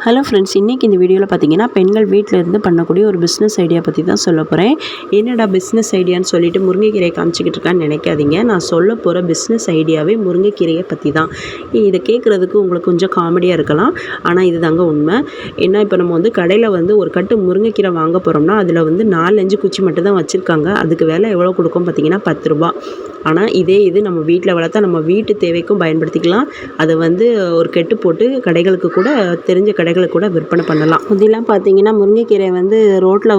Hello friends, இன்றைக்கி இந்த வீடியோவில் பார்த்தீங்கன்னா பெண்கள் வீட்டில் இருந்து பண்ணக்கூடிய ஒரு பிஸ்னஸ் ஐடியா பற்றி தான் சொல்ல போகிறேன். என்னடா பிஸ்னஸ் ஐடியான்னு சொல்லிட்டு முருங்கைக்கீரையை காமிச்சிக்கிட்டு இருக்கான்னு நினைக்காதீங்க. நான் சொல்ல போகிற பிஸ்னஸ் ஐடியாவே முருங்கைக்கீரையை பற்றி தான். இதை கேட்குறதுக்கு உங்களுக்கு கொஞ்சம் காமெடியாக இருக்கலாம், ஆனால் இது தாங்க உண்மை. ஏன்னா இப்போ நம்ம கடையில் ஒரு கட்டு முருங்கைக்கீரை வாங்க போகிறோம்னா அதில் 4-5 குச்சி மட்டும் தான் வச்சுருக்காங்க. அதுக்கு விலை எவ்வளோ கொடுக்கும் பார்த்தீங்கன்னா 10 ரூபா. ஆனால் இது நம்ம வீட்டில் வளர்த்தா நம்ம வீட்டு தேவைக்கும் பயன்படுத்திக்கலாம். அதை ஒரு கெட்டு போட்டு கடைகளுக்கு கூட தெரிஞ்ச கடைகளுக்கு கூட விற்பனை பண்ணலாம். இதெல்லாம் பார்த்தீங்கன்னா முருங்கைக்கீரை ரோட்டில்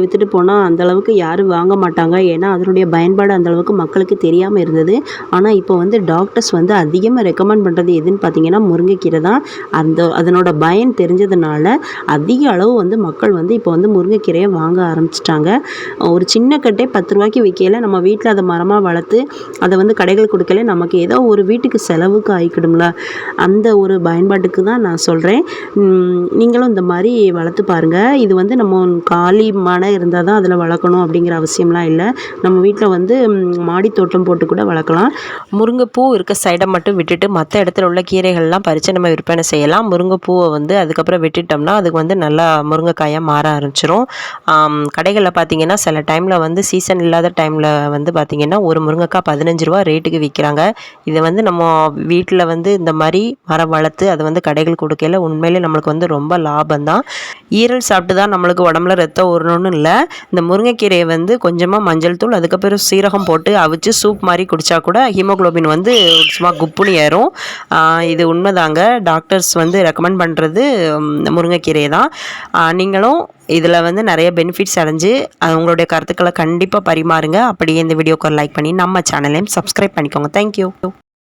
விற்றுட்டு போனால் அந்தளவுக்கு யாரும் வாங்க மாட்டாங்க. ஏன்னா அதனுடைய பயன்பாடு அந்தளவுக்கு மக்களுக்கு தெரியாமல் இருந்தது. ஆனால் இப்போ டாக்டர்ஸ் அதிகமாக ரெக்கமெண்ட் பண்ணுறது எதுன்னு பார்த்தீங்கன்னா முருங்கைக்கீரை தான். அதனோட பயன் தெரிஞ்சதுனால அதிக அளவு மக்கள் இப்போ முருங்கைக்கீரையை வாங்க ஆரம்பிச்சிட்டாங்க. ஒரு சின்ன கட்டே 10 ரூபாய்க்கு விற்கல. நம்ம வீட்டில் அதை மரமாக வளர்த்து அதை கடைகள் கொடுக்கல, நமக்கு ஏதோ ஒரு வீட்டுக்கு செலவுக்கு ஆகிக்கிடும்ல, அந்த ஒரு பயன்பாட்டுக்கு தான் நான் சொல்கிறேன். நீங்களும் இந்த மாதிரி வளர்த்து பாருங்கள். இது நம்ம காலி மனை இருந்தால் தான் அதில் வளர்க்கணும் அப்படிங்கிற அவசியம்லாம் இல்லை. நம்ம வீட்டில் மாடி தோட்டம் போட்டு கூட வளர்க்கலாம். முருங்கைப்பூ இருக்க சைடை மட்டும் விட்டுட்டு மற்ற இடத்துல உள்ள கீரைகள்லாம் பறித்து நம்ம விற்பனை செய்யலாம். முருங்கைப்பூவை அதுக்கப்புறம் விட்டுட்டோம்னா அதுக்கு நல்லா முருங்கைக்காயாக மாற ஆரம்பிச்சிரும். கடைகளில் பார்த்தீங்கன்னா சில டைமில் சீசன் இல்லாத டைமில் பார்த்திங்கன்னா ஒரு முருங்கைக்காய் 15 ரூபா ரேட்டுக்கு விற்கிறாங்க. இதை நம்ம வீட்டில் இந்த மாதிரி மரம் வளர்த்து அதை கடைகள் கொடுக்கல உண்மையிலே நம்மளுக்கு ரொம்ப லாபம்தான். ஈரல் சாப்பிட்டு தான் நம்மளுக்கு உடம்புல ரத்தம் ஊறணும்னு இல்லை. இந்த முருங்கைக்கீரையை கொஞ்சமாக மஞ்சள் தூள் அதுக்கப்புறம் சீரகம் போட்டு அவிச்சு சூப் மாதிரி குடித்தா கூட ஹீமோக்ளோபின் சும்மா குப்புன்னு ஏறும். இது உண்மைதாங்க. டாக்டர்ஸ் ரெக்கமெண்ட் பண்ணுறது முருங்கைக்கீரை தான். நீங்களும் இதில் நிறைய பெனிஃபிட்ஸ் அடைஞ்சு உங்களுடைய கருத்துக்களை கண்டிப்பாக பரிமாறுங்க. அப்படியே இந்த வீடியோக்கு ஒரு லைக் பண்ணி நம்ம சேனலையும் சப்ஸ்கிரைப் பண்ணிக்கோங்க. தேங்க்யூ.